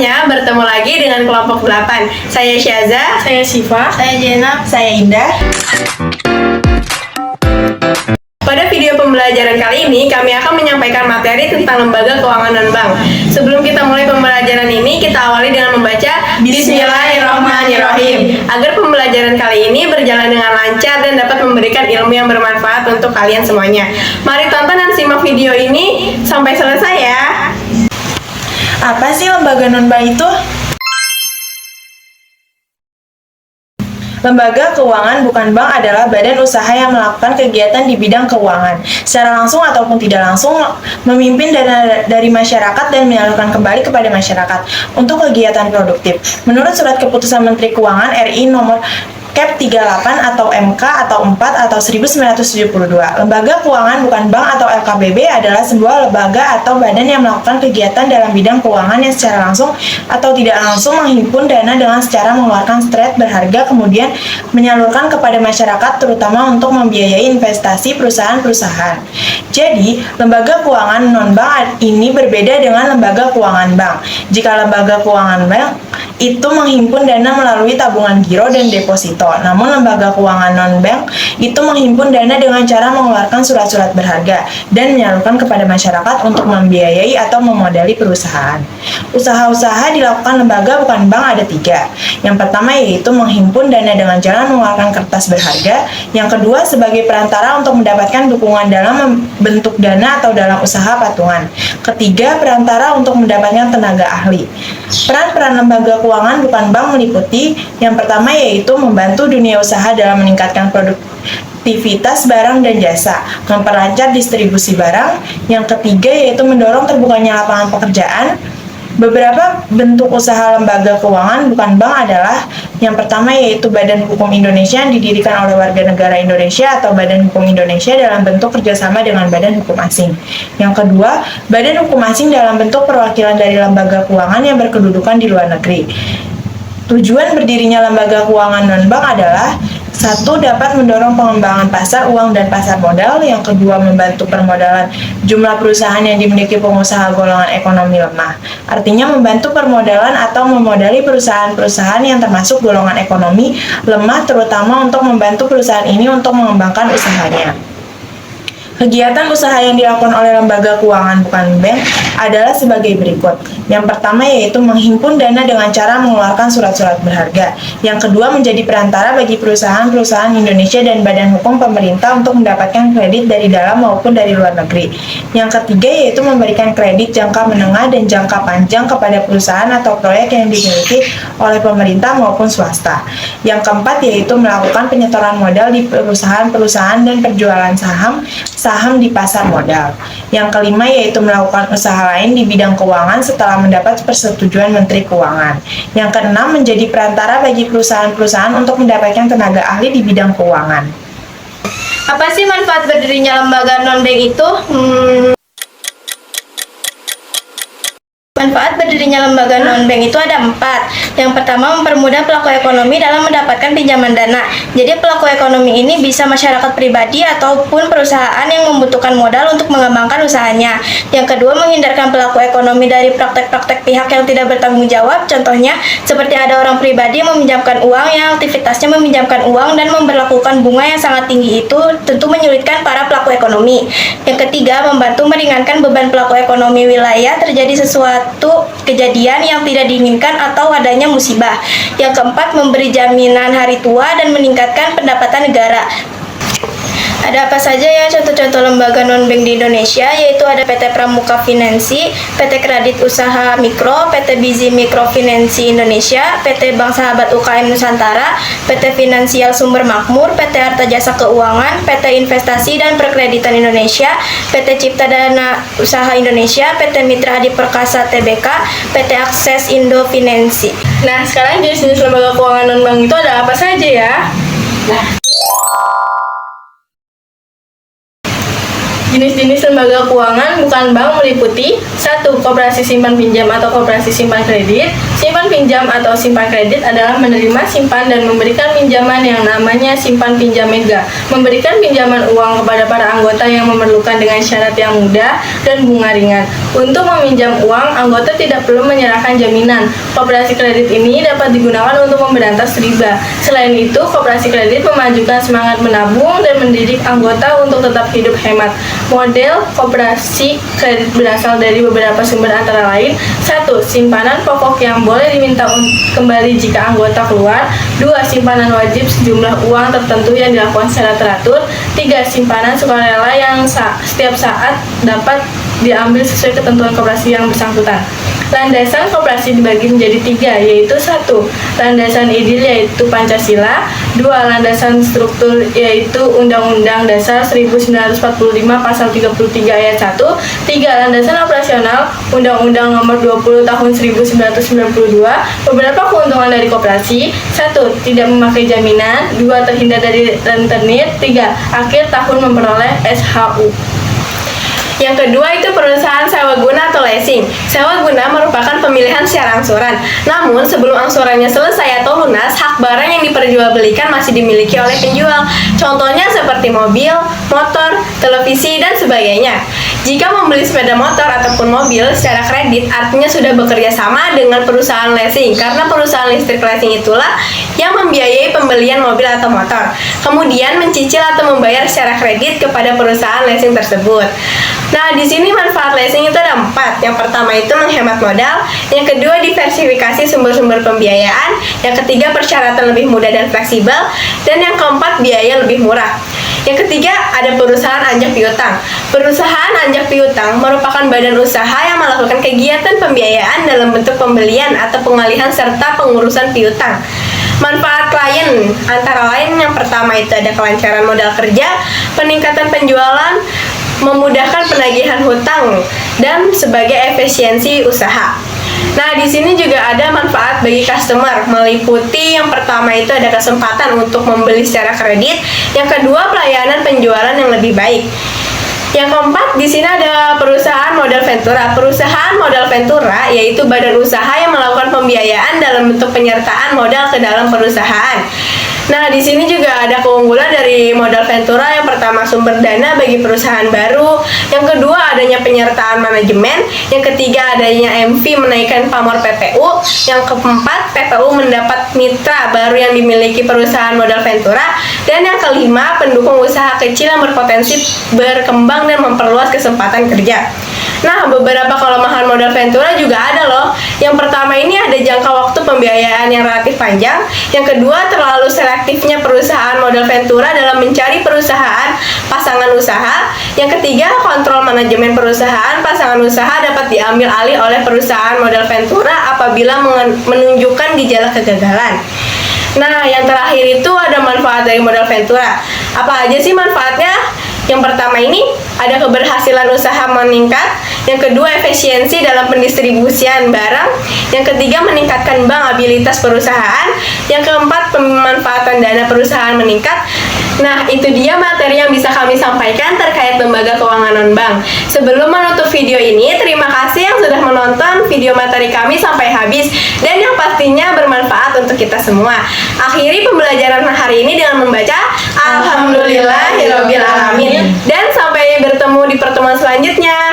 semuanya, bertemu lagi dengan kelompok 8. Saya Syaza, Saya Siva, Saya Jenab. Saya Indah. Pada video pembelajaran kali ini, kami akan menyampaikan materi tentang lembaga keuangan non-bank. Sebelum kita mulai pembelajaran ini, kita awali dengan membaca Bismillahirrahmanirrahim. Agar pembelajaran kali ini berjalan dengan lancar dan dapat memberikan ilmu yang bermanfaat untuk kalian semuanya. Mari tonton dan simak video ini sampai selesai ya. Apa sih lembaga non-bank itu? Lembaga keuangan bukan bank adalah badan usaha yang melakukan kegiatan di bidang keuangan, secara langsung ataupun tidak langsung memimpin dana dari masyarakat dan menyalurkan kembali kepada masyarakat untuk kegiatan produktif. Menurut Surat Keputusan Menteri Keuangan RI nomor Cap 38 atau MK atau 4 atau 1972. Lembaga keuangan bukan bank atau LKBB adalah sebuah lembaga atau badan yang melakukan kegiatan dalam bidang keuangan yang secara langsung atau tidak langsung menghimpun dana dengan secara mengeluarkan stret berharga kemudian menyalurkan kepada masyarakat terutama untuk membiayai investasi perusahaan-perusahaan. Jadi, lembaga keuangan non-bank ini berbeda dengan lembaga keuangan bank. Jika lembaga keuangan bank itu menghimpun dana melalui tabungan giro dan deposito. Namun lembaga keuangan non-bank itu menghimpun dana dengan cara mengeluarkan surat-surat berharga dan menyalurkan kepada masyarakat untuk membiayai atau memodali perusahaan. Usaha-usaha dilakukan lembaga bukan bank ada 3. Yang pertama yaitu menghimpun dana dengan cara mengeluarkan kertas berharga. Yang kedua sebagai perantara untuk mendapatkan dukungan dalam bentuk dana atau dalam usaha patungan. Ketiga, perantara untuk mendapatkan tenaga ahli. Peran-peran lembaga keuangan bukan bank meliputi yang pertama yaitu membantu dunia usaha dalam meningkatkan produktivitas barang dan jasa, memperlancar distribusi barang. Yang ketiga yaitu mendorong terbukanya lapangan pekerjaan. Beberapa bentuk usaha lembaga keuangan bukan bank adalah yang pertama yaitu Badan Hukum Indonesia yang didirikan oleh warga negara Indonesia atau Badan Hukum Indonesia dalam bentuk kerjasama dengan Badan Hukum Asing. Yang kedua, Badan Hukum Asing dalam bentuk perwakilan dari lembaga keuangan yang berkedudukan di luar negeri. Tujuan berdirinya lembaga keuangan non-bank adalah 1. Dapat mendorong pengembangan pasar uang dan pasar modal. Yang kedua, membantu permodalan jumlah perusahaan yang dimiliki pengusaha golongan ekonomi lemah. Artinya membantu permodalan atau memodali perusahaan-perusahaan yang termasuk golongan ekonomi lemah terutama untuk membantu perusahaan ini untuk mengembangkan usahanya. Kegiatan usaha yang dilakukan oleh lembaga keuangan bukan bank adalah sebagai berikut. Yang pertama yaitu menghimpun dana dengan cara mengeluarkan surat-surat berharga. Yang kedua menjadi perantara bagi perusahaan-perusahaan Indonesia dan badan hukum pemerintah untuk mendapatkan kredit dari dalam maupun dari luar negeri. Yang ketiga yaitu memberikan kredit jangka menengah dan jangka panjang kepada perusahaan atau proyek yang dimiliki oleh pemerintah maupun swasta. Yang keempat yaitu melakukan penyetoran modal di perusahaan-perusahaan dan penjualan saham di pasar modal. Yang kelima yaitu melakukan usaha lain di bidang keuangan setelah mendapat persetujuan Menteri Keuangan. Yang keenam menjadi perantara bagi perusahaan-perusahaan untuk mendapatkan tenaga ahli di bidang keuangan. Apa sih manfaat berdirinya lembaga non-bank itu? Manfaat berdirinya lembaga non-bank itu ada 4. Yang pertama, mempermudah pelaku ekonomi dalam mendapatkan pinjaman dana. Jadi pelaku ekonomi ini bisa masyarakat pribadi ataupun perusahaan yang membutuhkan modal untuk mengembangkan usahanya. Yang kedua, menghindarkan pelaku ekonomi dari praktek-praktek pihak yang tidak bertanggung jawab. Contohnya, seperti ada orang pribadi meminjamkan uang yang aktivitasnya meminjamkan uang dan memberlakukan bunga yang sangat tinggi itu tentu menyulitkan para pelaku ekonomi. Yang ketiga, membantu meringankan beban pelaku ekonomi wilayah terjadi sesuatu kejadian yang tidak diinginkan atau adanya musibah. Yang keempat, memberi jaminan hari tua dan meningkatkan pendapatan negara. Ada apa saja ya contoh-contoh lembaga non-bank di Indonesia, yaitu ada PT Pramuka Finansi, PT Kredit Usaha Mikro, PT Bizi Mikrofinansi Indonesia, PT Bank Sahabat UKM Nusantara, PT Finansial Sumber Makmur, PT Arta Jasa Keuangan, PT Investasi dan Perkreditan Indonesia, PT Cipta Dana Usaha Indonesia, PT Mitra Adi Perkasa Tbk, PT Akses Indo Finansi. Nah, sekarang jenis-jenis lembaga keuangan non-bank itu ada apa saja ya? Jenis-jenis lembaga keuangan bukan bank meliputi 1. Koperasi simpan pinjam atau koperasi simpan kredit. Simpan pinjam atau simpan kredit adalah menerima, simpan, dan memberikan pinjaman yang namanya simpan pinjam mega. Memberikan pinjaman uang kepada para anggota yang memerlukan dengan syarat yang mudah dan bunga ringan. Untuk meminjam uang, anggota tidak perlu menyerahkan jaminan. Koperasi kredit ini dapat digunakan untuk memberantas riba. Selain itu, koperasi kredit memajukan semangat menabung dan mendidik anggota untuk tetap hidup hemat. Model koperasi kredit berasal dari beberapa sumber antara lain: 1. Simpanan pokok yang boleh diminta kembali jika anggota keluar. 2. Simpanan wajib sejumlah uang tertentu yang dilakukan secara teratur. 3. Simpanan sukarela yang setiap saat dapat diambil sesuai ketentuan koperasi yang bersangkutan. Landasan koperasi dibagi menjadi 3, yaitu 1. Landasan ideal, yaitu Pancasila. 2. Landasan struktur, yaitu Undang-Undang Dasar 1945 Pasal 33 Ayat 1. 3. Landasan operasional, Undang-Undang Nomor 20 Tahun 1992. Beberapa keuntungan dari koperasi: 1. Tidak memakai jaminan. 2. Terhindar dari rentenir. 3. Akhir tahun memperoleh SHU. Yang kedua itu perusahaan sewa guna atau leasing. Sewa guna merupakan pemilihan secara angsuran. Namun sebelum angsurannya selesai atau lunas, hak barang yang diperjualbelikan masih dimiliki oleh penjual. Contohnya seperti mobil, motor, televisi, dan sebagainya. Jika membeli sepeda motor ataupun mobil secara kredit, artinya sudah bekerja sama dengan perusahaan leasing, karena perusahaan listrik leasing itulah yang membiayai pembelian mobil atau motor, kemudian mencicil atau membayar secara kredit kepada perusahaan leasing tersebut. Nah, di sini manfaat leasing itu ada 4. Yang pertama itu menghemat modal, yang kedua diversifikasi sumber-sumber pembiayaan, yang ketiga persyaratan lebih mudah dan fleksibel, dan yang keempat biaya lebih murah. Yang ketiga ada perusahaan anjak piutang. Perusahaan anjak piutang merupakan badan usaha yang melakukan kegiatan pembiayaan dalam bentuk pembelian atau pengalihan serta pengurusan piutang. Manfaat klien antara lain yang pertama itu ada kelancaran modal kerja, peningkatan penjualan, memudahkan penagihan hutang, dan sebagai efisiensi usaha. Nah, di sini juga ada manfaat bagi customer, meliputi yang pertama itu ada kesempatan untuk membeli secara kredit, yang kedua pelayanan penjualan yang lebih baik. Yang keempat, di sini ada perusahaan modal ventura. Perusahaan modal ventura yaitu badan usaha yang melakukan pembiayaan dalam bentuk penyertaan modal ke dalam perusahaan. Nah, di sini juga ada keunggulan dari modal ventura. Yang pertama, sumber dana bagi perusahaan baru. Yang kedua, adanya penyertaan manajemen. Yang ketiga, adanya MV menaikkan pamor PPU. Yang keempat, PPU mendapat mitra baru yang dimiliki perusahaan modal ventura. Dan yang kelima, pendukung usaha kecil yang berpotensi berkembang dan memperluas kesempatan kerja. Nah, beberapa kelemahan modal ventura juga ada loh. Yang pertama ini ada jangka waktu pembiayaan yang relatif panjang. Yang kedua, terlalu selektifnya perusahaan modal ventura dalam mencari perusahaan pasangan usaha. Yang ketiga, kontrol manajemen perusahaan pasangan usaha dapat diambil alih oleh perusahaan modal ventura apabila menunjukkan gejala kegagalan. Nah, yang terakhir itu ada manfaat dari modal ventura. Apa aja sih manfaatnya? Yang pertama ini ada keberhasilan usaha meningkat, yang kedua efisiensi dalam pendistribusian barang, yang ketiga meningkatkan bankabilitas perusahaan, yang keempat pemanfaatan dana perusahaan meningkat. Nah, itu dia materi yang bisa kami sampaikan terkait lembaga keuangan non-bank. Sebelum menutup video ini, terima kasih yang sudah menonton video materi kami sampai habis dan yang pastinya bermanfaat untuk kita semua. Akhiri pembelajaran hari ini dengan membaca Alhamdulillahirobbilalamin. Dan sampai bertemu di pertemuan selanjutnya.